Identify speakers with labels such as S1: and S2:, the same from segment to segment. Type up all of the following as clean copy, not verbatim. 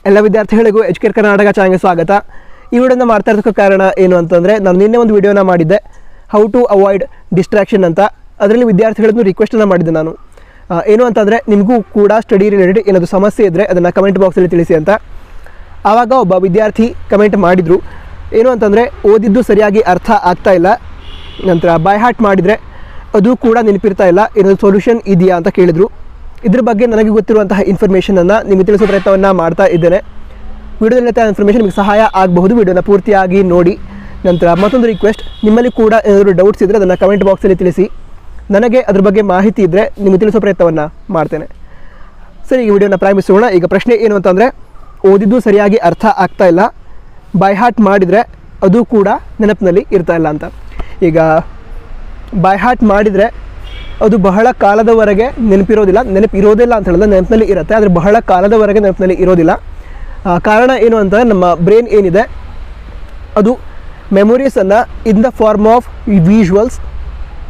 S1: ಎಲ್ಲ ವಿದ್ಯಾರ್ಥಿಗಳಿಗೂ EDUcare ಕರ್ನಾಟಕ ಚಾನೆಲ್ಗೆ ಸ್ವಾಗತ. ಈ ವಿಡಿಯೋನ ಮಾಡ್ತಾ ಇರೋದಕ್ಕೆ ಕಾರಣ ಏನು ಅಂತಂದರೆ, ನಾನು ನಿನ್ನೆ ಒಂದು ವಿಡಿಯೋನ ಮಾಡಿದ್ದೆ, ಹೌ ಟು ಅವಾಯ್ಡ್ ಡಿಸ್ಟ್ರಾಕ್ಷನ್ ಅಂತ. ಅದರಲ್ಲಿ ವಿದ್ಯಾರ್ಥಿಗಳನ್ನು ರಿಕ್ವೆಸ್ಟನ್ನು ಮಾಡಿದ್ದೆ ನಾನು. ಏನು ಅಂತಂದರೆ, ನಿಮಗೂ ಕೂಡ ಸ್ಟಡಿ ರಿಲೇಟೆಡ್ ಏನಾದರೂ ಸಮಸ್ಯೆ ಇದ್ದರೆ ಅದನ್ನು ಕಮೆಂಟ್ ಬಾಕ್ಸಲ್ಲಿ ತಿಳಿಸಿ ಅಂತ. ಆವಾಗ ಒಬ್ಬ ವಿದ್ಯಾರ್ಥಿ ಕಮೆಂಟ್ ಮಾಡಿದರು, ಏನು ಅಂತಂದರೆ, ಓದಿದ್ದು ಸರಿಯಾಗಿ ಅರ್ಥ ಆಗ್ತಾ ಇಲ್ಲ, ನಂತರ ಬೈ ಹಾರ್ಟ್ ಮಾಡಿದರೆ ಅದು ಕೂಡ ನೆನಪಿರ್ತಾ ಇಲ್ಲ, ಏನಾದರೂ ಸೊಲ್ಯೂಷನ್ ಇದೆಯಾ ಅಂತ ಕೇಳಿದರು. ಇದ್ರ ಬಗ್ಗೆ ನನಗೆ ಗೊತ್ತಿರುವಂತಹ ಇನ್ಫಾರ್ಮೇಷನನ್ನು ನಿಮಗೆ ತಿಳಿಸೋ ಪ್ರಯತ್ನವನ್ನು ಮಾಡ್ತಾ ಇದ್ದೇನೆ. ವಿಡಿಯೋದಲ್ಲಿ ಇನ್ಫಾರ್ಮೇಷನ್ ನಿಮಗೆ ಸಹಾಯ ಆಗಬಹುದು. ವಿಡಿಯೋನ ಪೂರ್ತಿಯಾಗಿ ನೋಡಿ. ನಂತರ ಮತ್ತೊಂದು ರಿಕ್ವೆಸ್ಟ್, ನಿಮ್ಮಲ್ಲಿ ಕೂಡ ಏನಾದರೂ ಡೌಟ್ಸ್ ಇದ್ದರೆ ಅದನ್ನು ಕಮೆಂಟ್ ಬಾಕ್ಸಲ್ಲಿ ತಿಳಿಸಿ. ನನಗೆ ಅದ್ರ ಬಗ್ಗೆ ಮಾಹಿತಿ ಇದ್ದರೆ ನಿಮಗೆ ತಿಳಿಸೋ ಪ್ರಯತ್ನವನ್ನು ಮಾಡ್ತೇನೆ. ಸರಿ, ಈ ವಿಡಿಯೋನ ಪ್ರಾರಂಭಿಸೋಣ. ಈಗ ಪ್ರಶ್ನೆ ಏನು ಅಂತಂದರೆ, ಓದಿದ್ದು ಸರಿಯಾಗಿ ಅರ್ಥ ಆಗ್ತಾ ಇಲ್ಲ, ಬೈ ಹಾರ್ಟ್ ಮಾಡಿದರೆ ಅದು ಕೂಡ ನೆನಪಿನಲ್ಲಿ ಇರ್ತಾ ಇಲ್ಲ ಅಂತ. ಈಗ ಬೈ ಹಾರ್ಟ್ ಮಾಡಿದರೆ ಅದು ಬಹಳ ಕಾಲದವರೆಗೆ ನೆನಪಿರೋದಿಲ್ಲ ಅಂತ ಹೇಳಿದ್ರೆ ನೆನಪಿನಲ್ಲಿ ಇರುತ್ತೆ, ಆದರೆ ಬಹಳ ಕಾಲದವರೆಗೆ ನೆನಪಿನಲ್ಲಿ ಇರೋದಿಲ್ಲ. ಕಾರಣ ಏನು ಅಂತಂದರೆ, ನಮ್ಮ ಬ್ರೈನ್ ಏನಿದೆ ಅದು ಮೆಮೊರೀಸನ್ನು in the form of visuals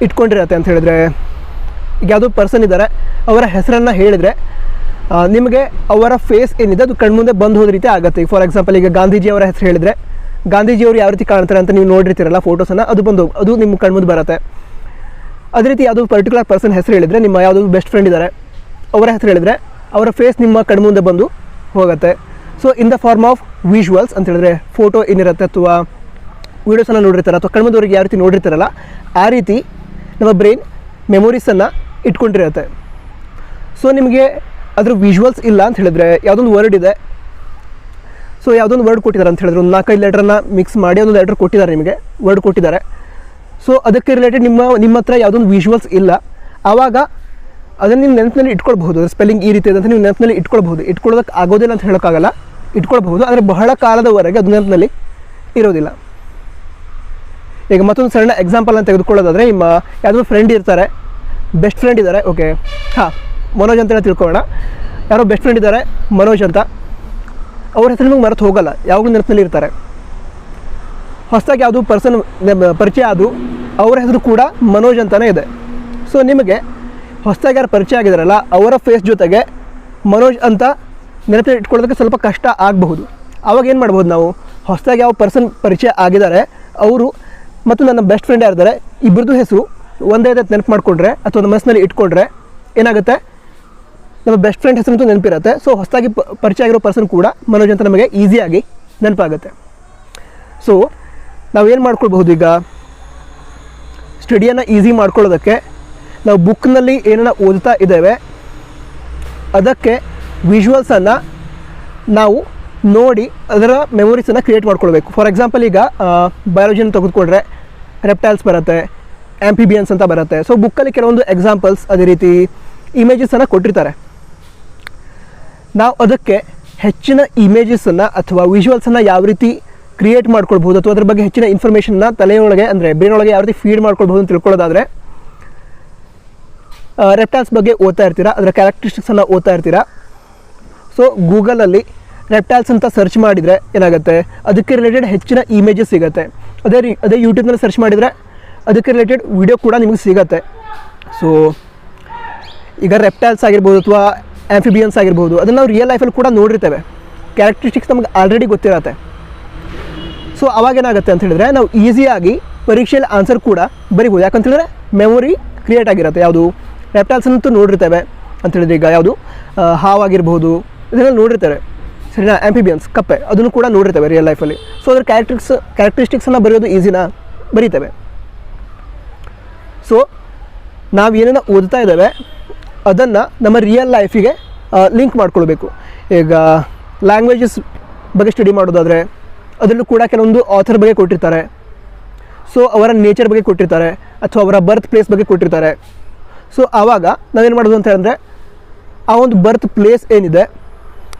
S1: ಇಟ್ಕೊಂಡಿರತ್ತೆ. ಅಂತ ಹೇಳಿದ್ರೆ, ಈಗ ಯಾವುದೋ ಪರ್ಸನ್ ಇದ್ದಾರೆ, ಅವರ ಹೆಸರನ್ನು ಹೇಳಿದರೆ ನಿಮಗೆ ಅವರ ಫೇಸ್ ಏನಿದೆ ಅದು ಕಣ್ಮುಂದೆ ಬಂದು ಹೋದ ರೀತಿ ಆಗುತ್ತೆ. ಫಾರ್ ಎಕ್ಸಾಂಪಲ್, ಈಗ ಗಾಂಧೀಜಿಯವರ ಹೆಸರು ಹೇಳಿದರೆ ಗಾಂಧೀಜಿಯವರು ಯಾವ ರೀತಿ ಕಾಣ್ತಾರೆ ಅಂತ ನೀವು ನೋಡಿರ್ತೀರಲ್ಲ ಫೋಟೋಸನ್ನು, ಅದು ನಿಮ್ಮ ಕಣ್ಮುಂದೆ ಬರುತ್ತೆ. ಅದೇ ರೀತಿ ಯಾವುದೋ ಪರ್ಟಿಕ್ಯುಲರ್ ಪರ್ಸನ್ ಹೆಸರು ಹೇಳಿದರೆ, ನಿಮ್ಮ ಯಾವುದೋ ಬೆಸ್ಟ್ ಫ್ರೆಂಡ್ ಇದ್ದಾರೆ ಅವರ ಹೆಸರು ಹೇಳಿದರೆ ಅವರ ಫೇಸ್ ನಿಮ್ಮ ಕಣ್ಮುಂದೆ ಬಂದು ಹೋಗುತ್ತೆ. So in the form of visuals ಅಂತ ಹೇಳಿದ್ರೆ, ಫೋಟೋ ಏನಿರುತ್ತೆ ಅಥವಾ ವೀಡಿಯೋಸನ್ನು ನೋಡಿರ್ತಾರೆ ಅಥವಾ ಕಣ್ಮುಂದವ್ರಿಗೆ ಯಾವ ರೀತಿ ನೋಡಿರ್ತಾರಲ್ಲ ಆ ರೀತಿ ನಮ್ಮ ಬ್ರೈನ್ ಮೆಮೊರೀಸನ್ನು ಇಟ್ಕೊಂಡಿರುತ್ತೆ. ಸೊ ನಿಮಗೆ ಅದ್ರ ವಿಜುವಲ್ಸ್ ಇಲ್ಲ ಅಂತ ಹೇಳಿದ್ರೆ, ಯಾವುದೊಂದು ವರ್ಡ್ ಇದೆ, ಸೊ ಯಾವುದೊಂದು ವರ್ಡ್ ಕೊಟ್ಟಿದ್ದಾರೆ ಅಂತ ಹೇಳಿದ್ರೆ, ಒಂದು 4-5 ಲೆಟ್ರನ್ನ ಮಿಕ್ಸ್ ಮಾಡಿ ಒಂದು ಲೆಟ್ರ್ ಕೊಟ್ಟಿದ್ದಾರೆ, ನಿಮಗೆ ವರ್ಡ್ ಕೊಟ್ಟಿದ್ದಾರೆ. ಸೊ ಅದಕ್ಕೆ ರಿಲೇಟೆಡ್ ನಿಮ್ಮ ಹತ್ರ ಯಾವುದೊಂದು ವಿಜುವಲ್ಸ್ ಇಲ್ಲ, ಆವಾಗ ಅದನ್ನು ನೀವು ನೆನಪಿನಲ್ಲಿ ಇಟ್ಕೊಳ್ಬಹುದು. ಸ್ಪೆಲ್ಲಿಂಗ್ ಈ ರೀತಿ ಅಂತ ನೀವು ನೆನಪಿನಲ್ಲಿ ಇಟ್ಕೊಳ್ಳೋದಕ್ಕೆ ಆಗೋದಿಲ್ಲ ಅಂತ ಹೇಳೋಕ್ಕಾಗಲ್ಲ, ಇಟ್ಕೊಳ್ಬಹುದು, ಆದರೆ ಬಹಳ ಕಾಲದವರೆಗೆ ಅದು ನೆನಪಿನಲ್ಲಿ ಇರೋದಿಲ್ಲ. ಈಗ ಮತ್ತೊಂದು ಸಣ್ಣ ಎಕ್ಸಾಂಪಲ್ ಅಂತ ತೆಗೆದುಕೊಳ್ಳೋದಾದರೆ, ನಿಮ್ಮ ಯಾವುದೋ ಫ್ರೆಂಡ್ ಇರ್ತಾರೆ, ಬೆಸ್ಟ್ ಫ್ರೆಂಡ್ ಇದ್ದಾರೆ, ಓಕೆ, ಹಾಂ, ಮನೋಜ್ ಅಂತ ಹೇಳಿ ತಿಳ್ಕೊಳ್ಳೋಣ. ಯಾರೋ ಬೆಸ್ಟ್ ಫ್ರೆಂಡ್ ಇದ್ದಾರೆ ಮನೋಜ್ ಅಂತ, ಅವ್ರ ಹೆಸರು ನಿಮಗೆ ಮರೆತು ಹೋಗಲ್ಲ, ಯಾವಾಗಲೂ ನೆನಪಿನಲ್ಲಿ ಇರ್ತಾರೆ. ಹೊಸದಾಗಿ ಯಾವುದೋ ಪರ್ಸನ್ ಪರಿಚಯ ಆದರೂ ಅವರ ಹೆಸರು ಕೂಡ ಮನೋಜ್ ಅಂತಲೇ ಇದೆ. ಸೊ ನಿಮಗೆ ಹೊಸದಾಗಿ ಯಾರು ಪರಿಚಯ ಆಗಿದ್ದಾರಲ್ಲ ಅವರ ಫೇಸ್ ಜೊತೆಗೆ ಮನೋಜ್ ಅಂತ ನೆನಪಿನಲ್ಲಿ ಇಟ್ಕೊಳ್ಳೋದಕ್ಕೆ ಸ್ವಲ್ಪ ಕಷ್ಟ ಆಗಬಹುದು. ಆವಾಗ ಏನು ಮಾಡ್ಬೋದು ನಾವು, ಹೊಸದಾಗಿ ಯಾವ ಪರ್ಸನ್ ಪರಿಚಯ ಆಗಿದ್ದಾರೆ ಅವರು ಮತ್ತು ನನ್ನ ಬೆಸ್ಟ್ ಫ್ರೆಂಡ್ ಯಾರಿದ್ದಾರೆ ಇಬ್ಬರದ್ದು ಹೆಸರು ಒಂದೇ ನೆನಪು ಮಾಡಿಕೊಂಡ್ರೆ ಅಥವಾ ನಮ್ಮ ಮನಸ್ಸಿನಲ್ಲಿ ಇಟ್ಕೊಂಡ್ರೆ ಏನಾಗುತ್ತೆ, ನಮ್ಮ ಬೆಸ್ಟ್ ಫ್ರೆಂಡ್ ಹೆಸರಂತೂ ನೆನಪಿರುತ್ತೆ. ಸೊ ಹೊಸದಾಗಿ ಪರಿಚಯ ಆಗಿರೋ ಪರ್ಸನ್ ಕೂಡ ಮನೋಜ್ ಅಂತ ನಮಗೆ ಈಸಿಯಾಗಿ ನೆನಪಾಗುತ್ತೆ. ಸೊ ನಾವೇನು ಮಾಡ್ಕೊಳ್ಬಹುದು, ಈಗ ಸ್ಟಡಿಯನ್ನು ಈಸಿ ಮಾಡ್ಕೊಳ್ಳೋದಕ್ಕೆ ನಾವು ಬುಕ್ನಲ್ಲಿ ಏನನ್ನ ಓದ್ತಾ ಇದ್ದೇವೆ ಅದಕ್ಕೆ ವಿಜುವಲ್ಸನ್ನು ನಾವು ನೋಡಿ ಅದರ ಮೆಮೊರೀಸನ್ನು ಕ್ರಿಯೇಟ್ ಮಾಡ್ಕೊಳ್ಬೇಕು. ಫಾರ್ ಎಕ್ಸಾಂಪಲ್, ಈಗ ಬಯಾಲಜಿಯನ್ನು ತೆಗೆದುಕೊಂಡ್ರೆ ರೆಪ್ಟೈಲ್ಸ್ ಬರುತ್ತೆ, ಆ್ಯಂಫಿಬಿಯನ್ಸ್ ಅಂತ ಬರುತ್ತೆ. ಸೊ ಬುಕ್ಕಲ್ಲಿ ಕೆಲವೊಂದು ಎಕ್ಸಾಂಪಲ್ಸ್ ಅದೇ ರೀತಿ ಇಮೇಜಸನ್ನು ಕೊಟ್ಟಿರ್ತಾರೆ. ನಾವು ಅದಕ್ಕೆ ಹೆಚ್ಚಿನ ಇಮೇಜಸನ್ನು ಅಥವಾ ವಿಜುವಲ್ಸನ್ನು ಯಾವ ರೀತಿ ಕ್ರಿಯೇಟ್ ಮಾಡ್ಕೊಳ್ಬೋದು ಅಥವಾ ಅದ್ರ ಬಗ್ಗೆ ಹೆಚ್ಚಿನ ಇನ್ಫಾರ್ಮೇಷನ್ನ ತಲೆಯೊಳಗೆ ಅಂದರೆ ಬ್ರೈನ್ ಒಳಗೆ ಯಾವ ರೀತಿ ಫೀಡ್ ಮಾಡ್ಕೊಳ್ಬೋದು ಅಂತ ತಿಳ್ಕೊಳ್ಳೋದಾದರೆ, ರೆಪ್ಟೈಲ್ಸ್ ಬಗ್ಗೆ ಓದ್ತಾ ಇರ್ತೀರಾ, ಅದರ ಕ್ಯಾರೆಕ್ಟರಿಸ್ಟಿಕ್ಸನ್ನು ಓದ್ತಾ ಇರ್ತೀರಾ. ಸೊ ಗೂಗಲಲ್ಲಿ ರೆಪ್ಟೈಲ್ಸ್ ಅಂತ ಸರ್ಚ್ ಮಾಡಿದರೆ ಏನಾಗುತ್ತೆ, ಅದಕ್ಕೆ ರಿಲೇಟೆಡ್ ಹೆಚ್ಚಿನ ಇಮೇಜಸ್ ಸಿಗುತ್ತೆ. ಅದೇ ಯೂಟ್ಯೂಬ್ನಲ್ಲಿ ಸರ್ಚ್ ಮಾಡಿದರೆ ಅದಕ್ಕೆ ರಿಲೇಟೆಡ್ ವಿಡಿಯೋ ಕೂಡ ನಿಮಗೆ ಸಿಗುತ್ತೆ. ಸೊ ಈಗ ರೆಪ್ಟೈಲ್ಸ್ ಆಗಿರ್ಬೋದು ಅಥವಾ ಆ್ಯಂಫಿಬಿಯನ್ಸ್ ಆಗಿರ್ಬೋದು, ಅದನ್ನು ನಾವು ರಿಯಲ್ ಲೈಫಲ್ಲಿ ಕೂಡ ನೋಡಿರ್ತೇವೆ, ಕ್ಯಾರೆಕ್ಟರಿಸ್ಟಿಕ್ಸ್ ನಮಗೆ ಆಲ್ರೆಡಿ ಗೊತ್ತಿರತ್ತೆ. ಸೊ ಅವಾಗೇನಾಗುತ್ತೆ ಅಂತ ಹೇಳಿದ್ರೆ, ನಾವು ಈಸಿಯಾಗಿ ಪರೀಕ್ಷೆಯಲ್ಲಿ ಆನ್ಸರ್ ಕೂಡ ಬರಿಬೋದು. ಯಾಕಂತ ಹೇಳಿದ್ರೆ ಮೆಮೊರಿ ಕ್ರಿಯೇಟ್ ಆಗಿರುತ್ತೆ. ಯಾವುದು ರೆಪ್ಟೈಲ್ಸನ್ನಂತೂ ನೋಡಿರ್ತೇವೆ ಅಂತ ಹೇಳಿದ್ರೆ, ಈಗ ಯಾವುದು ಹಾವಾಗಿರ್ಬೋದು ಇದನ್ನೆಲ್ಲ ನೋಡಿರ್ತೇವೆ, ಸರಿನಾ. ಆ್ಯಂಫಿಬಿಯನ್ಸ್ ಕಪ್ಪೆ ಅದನ್ನು ಕೂಡ ನೋಡಿರ್ತೇವೆ ರಿಯಲ್ ಲೈಫಲ್ಲಿ. ಸೊ ಅದ್ರ ಕ್ಯಾರೆಕ್ಟರಿಸ್ಟಿಕ್ಸನ್ನು ಬರೆಯೋದು ಈಸಿನ ಬರೀತೇವೆ. ಸೊ ನಾವು ಏನೇನು ಓದ್ತಾ ಇದ್ದೇವೆ ಅದನ್ನು ನಮ್ಮ ರಿಯಲ್ ಲೈಫಿಗೆ ಲಿಂಕ್ ಮಾಡ್ಕೊಳ್ಬೇಕು. ಈಗ ಲ್ಯಾಂಗ್ವೇಜಸ್ ಬಗ್ಗೆ ಸ್ಟಡಿ ಮಾಡೋದಾದರೆ ಅದರಲ್ಲೂ ಕೂಡ ಕೆಲವೊಂದು ಆಥರ್ ಬಗ್ಗೆ ಕೊಟ್ಟಿರ್ತಾರೆ. ಸೊ ಅವರ ನೇಚರ್ ಬಗ್ಗೆ ಕೊಟ್ಟಿರ್ತಾರೆ ಅಥವಾ ಅವರ ಬರ್ತ್ ಪ್ಲೇಸ್ ಬಗ್ಗೆ ಕೊಟ್ಟಿರ್ತಾರೆ. ಸೊ ಆವಾಗ ನಾವೇನು ಮಾಡೋದು ಅಂತ ಹೇಳಿದ್ರೆ, ಆ ಒಂದು ಬರ್ತ್ ಪ್ಲೇಸ್ ಏನಿದೆ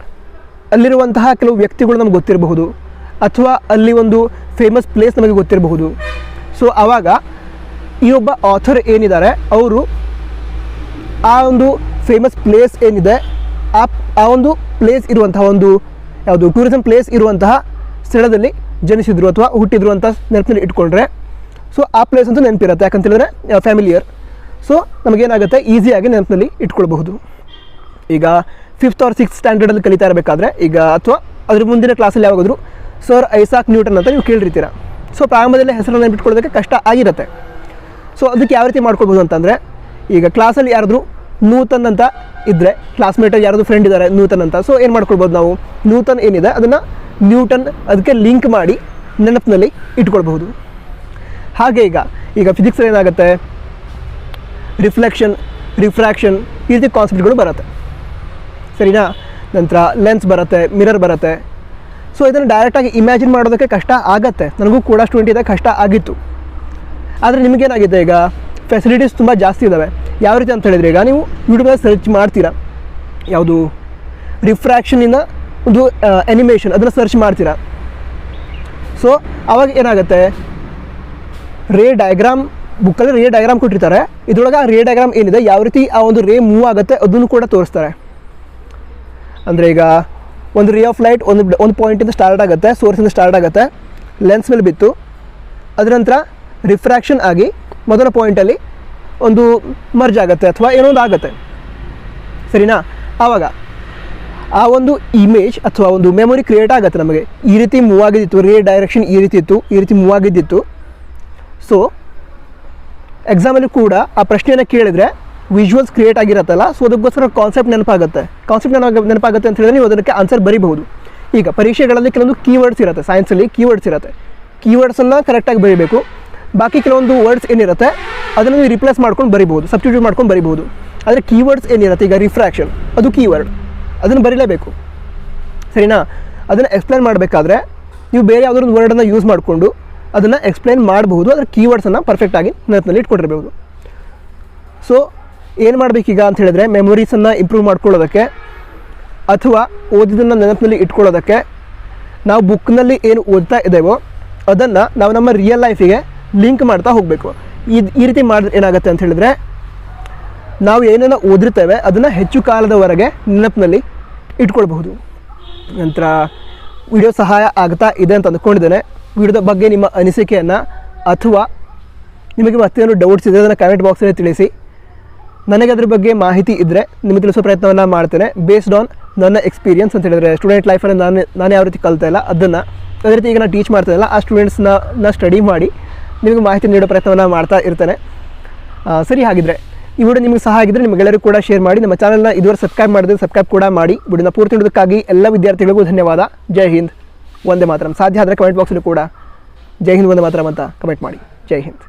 S1: ಅಲ್ಲಿರುವಂತಹ ಕೆಲವು ವ್ಯಕ್ತಿಗಳು ನಮ್ಗೆ ಗೊತ್ತಿರಬಹುದು ಅಥವಾ ಅಲ್ಲಿ ಒಂದು ಫೇಮಸ್ ಪ್ಲೇಸ್ ನಮಗೆ ಗೊತ್ತಿರಬಹುದು. ಸೊ ಆವಾಗ ಈ ಒಬ್ಬ ಆಥರ್ ಏನಿದ್ದಾರೆ ಅವರು ಆ ಒಂದು ಫೇಮಸ್ ಪ್ಲೇಸ್ ಏನಿದೆ ಆ ಒಂದು ಪ್ಲೇಸ್ ಇರುವಂತಹ ಒಂದು ಯಾವುದು ಟೂರಿಸಂ ಪ್ಲೇಸ್ ಇರುವಂತಹ ಸ್ಥಳದಲ್ಲಿ ಜನಿಸಿದ್ರು ಅಥವಾ ಹುಟ್ಟಿದ್ರು ಅಂತ ನೆನಪಿನಲ್ಲಿ ಇಟ್ಕೊಂಡ್ರೆ, ಸೊ ಆ ಪ್ಲೇಸ್ ಅಂತೂ ನೆನಪಿರುತ್ತೆ. ಯಾಕಂತೇಳಿದ್ರೆ ಫ್ಯಾಮಿಲಿಯರ್. ಸೊ ನಮಗೇನಾಗುತ್ತೆ, ಈಸಿಯಾಗಿ ನೆನಪಿನಲ್ಲಿ ಇಟ್ಕೊಳ್ಬಹುದು. ಈಗ 5th or 6th ಸ್ಟ್ಯಾಂಡರ್ಡಲ್ಲಿ ಕಲಿತಾ ಇರಬೇಕಾದ್ರೆ ಈಗ ಅಥವಾ ಅದ್ರ ಮುಂದಿನ ಕ್ಲಾಸಲ್ಲಿ ಯಾವಾಗಾದರೂ ಸರ್ ಐಸಾಕ್ ನ್ಯೂಟನ್ ಅಂತ ನೀವು ಕೇಳಿರ್ತೀರ. ಸೊ ಪ್ರಾರಂಭದಲ್ಲೇ ಹೆಸರನ್ನು ನೆನ್ಪಿಟ್ಕೊಳ್ಳೋದಕ್ಕೆ ಕಷ್ಟ ಆಗಿರುತ್ತೆ. ಸೊ ಅದಕ್ಕೆ ಯಾವ ರೀತಿ ಮಾಡ್ಕೊಳ್ಬೋದು ಅಂತಂದರೆ, ಈಗ ಕ್ಲಾಸಲ್ಲಿ ಯಾರಾದರೂ ನೂತನ್ ಅಂತ ಇದ್ದರೆ, ಕ್ಲಾಸ್ಮೇಟಲ್ಲಿ ಯಾರಾದರೂ ಫ್ರೆಂಡ್ ಇದ್ದಾರೆ ನೂತನ್ ಅಂತ, ಸೊ ಏನು ಮಾಡ್ಕೊಳ್ಬೋದು ನಾವು, ನೂತನ್ ಏನಿದೆ ಅದನ್ನು ನ್ಯೂಟನ್ ಅದಕ್ಕೆ ಲಿಂಕ್ ಮಾಡಿ ನೆನಪಿನಲ್ಲಿ ಇಟ್ಕೊಳ್ಬಹುದು. ಹಾಗೆ ಈಗ ಫಿಸಿಕ್ಸಲ್ಲಿ ಏನಾಗುತ್ತೆ, ರಿಫ್ಲೆಕ್ಷನ್, ರಿಫ್ರ್ಯಾಕ್ಷನ್ ಈ ರೀತಿ ಕಾನ್ಸೆಪ್ಟ್ಗಳು ಬರುತ್ತೆ, ಸರಿನಾ. ನಂತರ ಲೆನ್ಸ್ ಬರುತ್ತೆ, ಮಿರರ್ ಬರುತ್ತೆ. ಸೊ ಇದನ್ನು ಡೈರೆಕ್ಟಾಗಿ ಇಮ್ಯಾಜಿನ್ ಮಾಡೋದಕ್ಕೆ ಕಷ್ಟ ಆಗುತ್ತೆ. ನನಗೂ ಕೂಡ ಸ್ಟೂಡೆಂಟ್ ಇದ್ದಾಗ ಕಷ್ಟ ಆಗಿತ್ತು. ಆದರೆ ನಿಮಗೇನಾಗಿದೆ, ಈಗ ಫೆಸಿಲಿಟೀಸ್ ತುಂಬ ಜಾಸ್ತಿ ಇದ್ದಾವೆ. ಯಾವ ರೀತಿ ಅಂತ ಹೇಳಿದರೆ, ಈಗ ನೀವು ಯೂಟ್ಯೂಬಲ್ಲಿ ಸರ್ಚ್ ಮಾಡ್ತೀರಾ, ಯಾವುದು ರಿಫ್ರ್ಯಾಕ್ಷನಿಂದ ಒಂದು ಆ್ಯನಿಮೇಷನ್, ಅದನ್ನು ಸರ್ಚ್ ಮಾಡ್ತೀರಾ. ಸೊ ಆವಾಗ ಏನಾಗುತ್ತೆ, ರೇ ಡಯಾಗ್ರಾಮ್ ಬುಕ್ಕಲ್ಲಿ ರೇ ಡಯಾಗ್ರಾಮ್ ಕೊಟ್ಟಿರ್ತಾರೆ. ಇದರೊಳಗೆ ಆ ರೇ ಡಯಾಗ್ರಾಮ್ ಏನಿದೆ, ಯಾವ ರೀತಿ ಆ ಒಂದು ರೇ ಮೂವ್ ಆಗುತ್ತೆ ಅದನ್ನು ಕೂಡ ತೋರಿಸ್ತಾರೆ. ಅಂದರೆ ಈಗ ಒಂದು ರೇ ಆಫ್ ಲೈಟ್ ಒಂದು ಪಾಯಿಂಟಿಂದ ಸ್ಟಾರ್ಟ್ ಆಗುತ್ತೆ, ಸೋರ್ಸಿಂದ ಸ್ಟಾರ್ಟ್ ಆಗುತ್ತೆ, ಲೆನ್ಸ್ ಮೇಲೆ ಬಿತ್ತು, ಅದರ ನಂತರ ರಿಫ್ರ್ಯಾಕ್ಷನ್ ಆಗಿ ಮೊದಲ ಪಾಯಿಂಟಲ್ಲಿ ಒಂದು ಮರ್ಜ್ ಆಗುತ್ತೆ ಅಥವಾ ಏನೋ ಒಂದು ಆಗುತ್ತೆ, ಸರಿನಾ. ಆವಾಗ ಆ ಒಂದು ಇಮೇಜ್ ಅಥವಾ ಒಂದು ಮೆಮೊರಿ ಕ್ರಿಯೇಟ್ ಆಗುತ್ತೆ ನಮಗೆ. ಈ ರೀತಿ ಮೂವ್ ಆಗಿದ್ದಿತ್ತು, ರೇ ಡೈರೆಕ್ಷನ್ ಈ ರೀತಿ ಇತ್ತು, ಈ ರೀತಿ ಮೂವ್ ಆಗಿದ್ದಿತ್ತು. ಸೊ ಎಕ್ಸಾಮಲ್ಲಿ ಕೂಡ ಆ ಪ್ರಶ್ನೆಯನ್ನು ಕೇಳಿದರೆ ವಿಜುವಲ್ಸ್ ಕ್ರಿಯೇಟ್ ಆಗಿರುತ್ತಲ್ಲ, ಸೊ ಅದಕ್ಕೋಸ್ಕರ ಕಾನ್ಸೆಪ್ಟ್ ನೆನಪಾಗುತ್ತೆ ಅಂತ ಹೇಳಿದ್ರೆ ನೀವು ಅದಕ್ಕೆ ಆನ್ಸರ್ ಬರೀಬಹುದು. ಈಗ ಪರೀಕ್ಷೆಗಳಲ್ಲಿ ಕೆಲವೊಂದು ಕೀವರ್ಡ್ಸ್ ಇರುತ್ತೆ, ಸೈನ್ಸಲ್ಲಿ ಕೀವರ್ಡ್ಸ್ ಇರುತ್ತೆ, ಕೀವರ್ಡ್ಸನ್ನು ಕರೆಕ್ಟಾಗಿ ಬರೀಬೇಕು. ಬಾಕಿ ಕೆಲವೊಂದು ವರ್ಡ್ಸ್ ಏನಿರುತ್ತೆ ಅದನ್ನು ನೀವು ರಿಪ್ಲೇಸ್ ಮಾಡ್ಕೊಂಡು ಬರಿಬೋದು, ಸಬ್ಸ್ಟಿಟ್ಯೂಟ್ ಮಾಡ್ಕೊಂಡು ಬರಿಬೋದು. ಆದರೆ ಕೀವರ್ಡ್ಸ್ ಏನಿರುತ್ತೆ, ಈಗ ರಿಫ್ರ್ಯಾಕ್ಷನ್ ಅದು ಕೀವರ್ಡ್, ಅದನ್ನು ಬರೀಲೇಬೇಕು, ಸರಿನಾ. ಅದನ್ನು ಎಕ್ಸ್ಪ್ಲೈನ್ ಮಾಡಬೇಕಾದ್ರೆ ನೀವು ಬೇರೆ ಯಾವುದಾದ್ರು ಒಂದು ವರ್ಡನ್ನು ಯೂಸ್ ಮಾಡಿಕೊಂಡು ಅದನ್ನು ಎಕ್ಸ್ಪ್ಲೈನ್ ಮಾಡಬಹುದು. ಅದರ ಕೀವರ್ಡ್ಸನ್ನು ಪರ್ಫೆಕ್ಟಾಗಿ ನೆನಪಿನಲ್ಲಿ ಇಟ್ಕೊಂಡಿರ್ಬೋದು. ಸೊ ಏನು ಮಾಡಬೇಕೀಗ ಅಂತ ಹೇಳಿದ್ರೆ, ಮೆಮೊರೀಸನ್ನು ಇಂಪ್ರೂವ್ ಮಾಡ್ಕೊಳ್ಳೋದಕ್ಕೆ ಅಥವಾ ಓದಿದ್ದನ್ನು ನೆನಪಿನಲ್ಲಿ ಇಟ್ಕೊಳ್ಳೋದಕ್ಕೆ ನಾವು ಬುಕ್ನಲ್ಲಿ ಏನು ಓದ್ತಾ ಇದ್ದೇವೋ ಅದನ್ನು ನಾವು ನಮ್ಮ ರಿಯಲ್ ಲೈಫಿಗೆ ಲಿಂಕ್ ಮಾಡ್ತಾ ಹೋಗಬೇಕು. ಈ ರೀತಿ ಮಾಡಿದ್ರೆ ಏನಾಗುತ್ತೆ ಅಂತ ಹೇಳಿದ್ರೆ, ನಾವು ಏನೇನೋ ಓದಿರ್ತೇವೆ ಅದನ್ನು ಹೆಚ್ಚು ಕಾಲದವರೆಗೆ ನೆನಪಿನಲ್ಲಿ ಇಟ್ಕೊಳ್ಬಹುದು. ನಂತರ ವಿಡಿಯೋ ಸಹಾಯ ಆಗ್ತಾ ಇದೆ ಅಂತ ಅಂದ್ಕೊಂಡಿದ್ದೇನೆ. ವಿಡಿಯೋದ ಬಗ್ಗೆ ನಿಮ್ಮ ಅನಿಸಿಕೆಯನ್ನು ಅಥವಾ ನಿಮಗೆ ಮತ್ತೇನು ಡೌಟ್ಸ್ ಇದೆ ಅದನ್ನು ಕಮೆಂಟ್ ಬಾಕ್ಸಲ್ಲಿ ತಿಳಿಸಿ. ನನಗೆ ಅದ್ರ ಬಗ್ಗೆ ಮಾಹಿತಿ ಇದ್ದರೆ ನಿಮಗೆ ತಿಳಿಸೋ ಪ್ರಯತ್ನವನ್ನು ಮಾಡ್ತೇನೆ, ಬೇಸ್ಡ್ ಆನ್ ನನ್ನ ಎಕ್ಸ್ಪೀರಿಯನ್ಸ್ ಅಂತ ಹೇಳಿದರೆ ಸ್ಟೂಡೆಂಟ್ ಲೈಫಲ್ಲಿ ನಾನು ಯಾವ ರೀತಿ ಕಲಿತಾ ಇಲ್ಲ ಅದನ್ನು, ಅದೇ ರೀತಿ ಈಗ ನಾನು ಟೀಚ್ ಮಾಡ್ತಾಯಿಲ್ಲ ಆ ಸ್ಟೂಡೆಂಟ್ಸ್ನ ಸ್ಟಡಿ ಮಾಡಿ ನಿಮಗೆ ಮಾಹಿತಿ ನೀಡೋ ಪ್ರಯತ್ನವನ್ನು ಮಾಡ್ತಾ ಇರ್ತೇನೆ. ಸರಿ, ಹಾಗಿದ್ರೆ ಈ ವಿಡಿಯೋ ನಿಮಗೆ ಸಹ ಆಗಿದ್ದರೆ ನಿಮಗೆಲ್ಲರಿಗೂ ಕೂಡ ಶೇರ್ ಮಾಡಿ. ನಮ್ಮ ಚಾನಲ್ನ ಇದುವರೆಗೆ ಸಬ್ಸ್ಕ್ರೈಬ್ ಮಾಡಿದ್ರೆ ಸಬ್ಸ್ಕ್ರೈಬ್ ಕೂಡ ಮಾಡಿ. ವಿಡಿಯೋನ ಪೂರ್ತಿ ನೋಡೋದಕ್ಕಾಗಿ ಎಲ್ಲ ವಿದ್ಯಾರ್ಥಿಗಳಿಗೂ ಧನ್ಯವಾದ. ಜೈ ಹಿಂದ್, ವಂದೇ ಮಾತರಂ. ಸಾಧ್ಯ ಆದರೆ ಕಮೆಂಟ್ ಬಾಕ್ಸಲ್ಲಿ ಕೂಡ ಜೈ ಹಿಂದ್ ವಂದೇ ಮಾತರಂ ಅಂತ ಕಮೆಂಟ್ ಮಾಡಿ. ಜೈ ಹಿಂದ್.